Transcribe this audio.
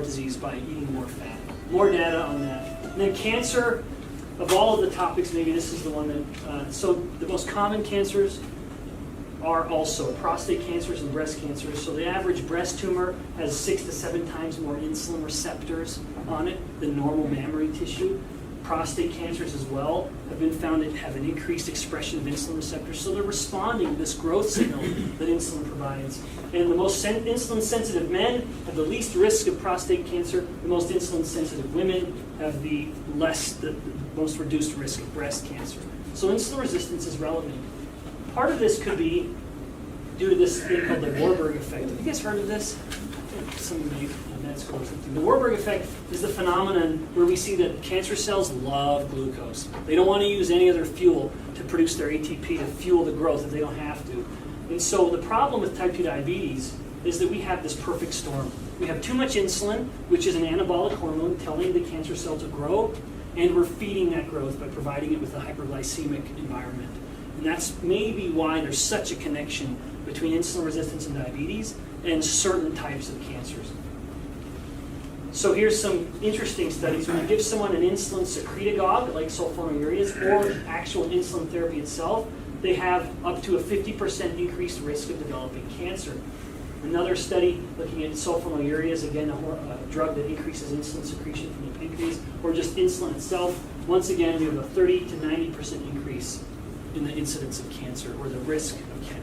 disease by eating more fat. More data on that. And then cancer, of all of the topics, maybe this is the one that, so the most common cancers are also prostate cancers and breast cancers. So the average breast tumor has 6 to 7 times more insulin receptors on it than normal mammary tissue. Prostate cancers as well have been found to have an increased expression of insulin receptors. So they're responding to this growth signal that insulin provides. And the most insulin-sensitive men have the least risk of prostate cancer. The most insulin-sensitive women have the most reduced risk of breast cancer. So insulin resistance is relevant. Part of this could be due to this thing called the Warburg effect. Have you guys heard of this? Some of you in med school or something. The Warburg effect is the phenomenon where we see that cancer cells love glucose. They don't want to use any other fuel to produce their ATP to fuel the growth if they don't have to. And so the problem with type 2 diabetes is that we have this perfect storm. We have too much insulin, which is an anabolic hormone telling the cancer cell to grow, and we're feeding that growth by providing it with a hyperglycemic environment. And that's maybe why there's such a connection between insulin resistance and diabetes and certain types of cancers. So here's some interesting studies. When you give someone an insulin secretagogue, like sulfonylureas, or actual insulin therapy itself, they have up to a 50% increased risk of developing cancer. Another study looking at sulfonylureas, again, a drug that increases insulin secretion from the pancreas, or just insulin itself. Once again, we have a 30 to 90% increase in the incidence of cancer or the risk of cancer.